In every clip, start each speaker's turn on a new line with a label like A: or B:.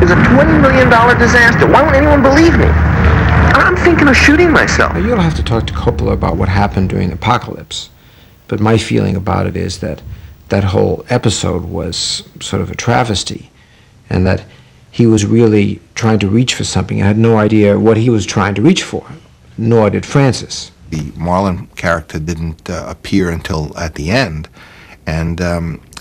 A: was a $20 million disaster. Why won't anyone believe me? I'm thinking of shooting myself.
B: Now, you'll have to talk to Coppola about what happened during the apocalypse, but my feeling about it is that that whole episode was sort of a travesty, and that he was really trying to reach for something. I had no idea what he was trying to reach for, nor did Francis.
C: The Marlon character didn't appear until at the end, and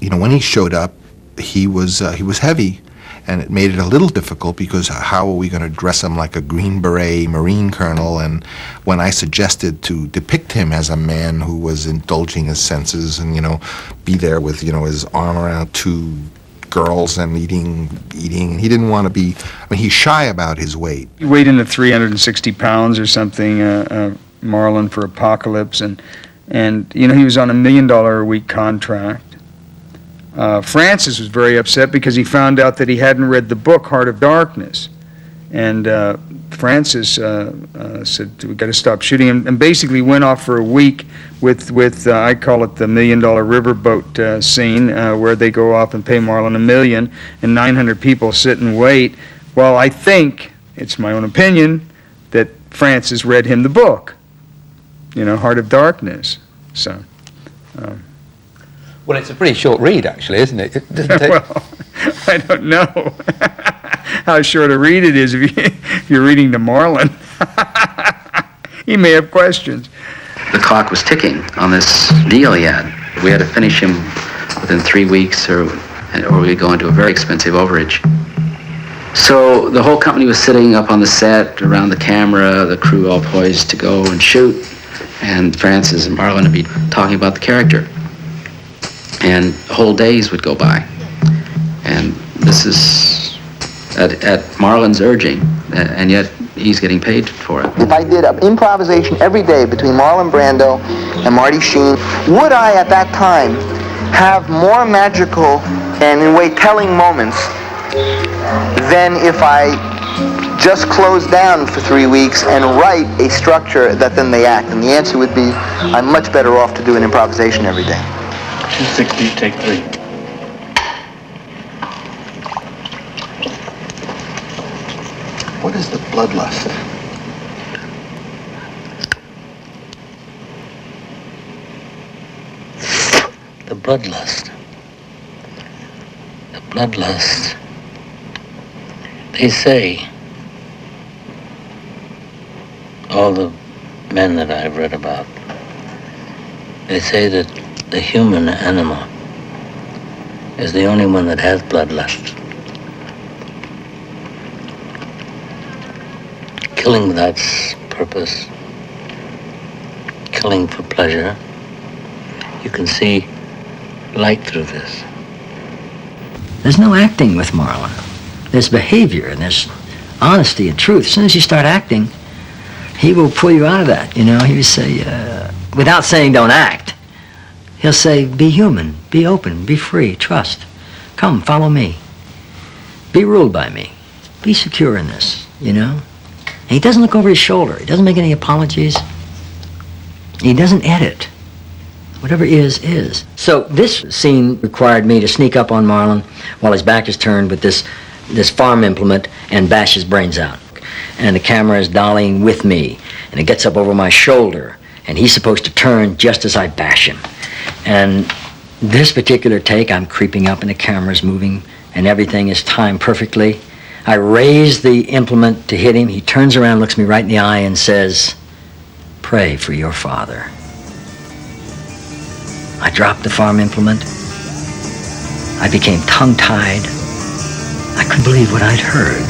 C: when he showed up, he was heavy, and it made it a little difficult because how are we going to dress him like a Green Beret Marine colonel? And when I suggested to depict him as a man who was indulging his senses and be there with his arm around two girls and eating, and he didn't want to be. I mean, he's shy about his weight.
D: He weighed in at 360 pounds or something. Marlon for Apocalypse, and he was on $1 million a week contract. Francis was very upset because he found out that he hadn't read the book Heart of Darkness, and Francis said we got to stop shooting, and basically went off for a week with I call it the $1 million riverboat scene where they go off and pay Marlon $1 million and 900 people sit and wait. Well, I think it's my own opinion that Francis read him the book, Heart of Darkness. So.
E: Well, it's a pretty short read, actually, isn't it? It doesn't take...
D: Well, I don't know how short a read it is if you're reading to Marlon. He may have questions.
F: The clock was ticking on this deal he had. We had to finish him within 3 weeks or we'd go into a very expensive overage. So the whole company was sitting up on the set, around the camera, the crew all poised to go and shoot, and Francis and Marlon would be talking about the character. And whole days would go by. And this is at Marlon's urging, and yet he's getting paid for it.
A: If I did an improvisation every day between Marlon Brando and Marty Sheen, would I at that time have more magical and in a way telling moments than if I just close down for 3 weeks and write a structure that then they act? And the answer would be, I'm much better off to do an improvisation every day.
G: 260, take 3.
C: What is the bloodlust?
G: The bloodlust. The bloodlust. They say, all the men that I've read about, they say that the human animal is the only one that has bloodlust. Killing without purpose, killing for pleasure. You can see light through this.
H: There's no acting with Marlon. There's behavior and there's honesty and truth. As soon as you start acting, he will pull you out of that. He will say, without saying don't act, he'll say, be human, be open, be free, trust. Come, follow me. Be ruled by me. Be secure in this, And he doesn't look over his shoulder. He doesn't make any apologies. He doesn't edit. Whatever is. So this scene required me to sneak up on Marlon while his back is turned with this farm implement and bash his brains out. And the camera is dollying with me, and it gets up over my shoulder, and he's supposed to turn just as I bash him. And this particular take, I'm creeping up and the camera's moving and everything is timed perfectly. I raise the implement to hit him. He turns around, looks me right in the eye and says, "Pray for your father." I dropped the farm implement. I became tongue-tied. I couldn't believe what I'd heard.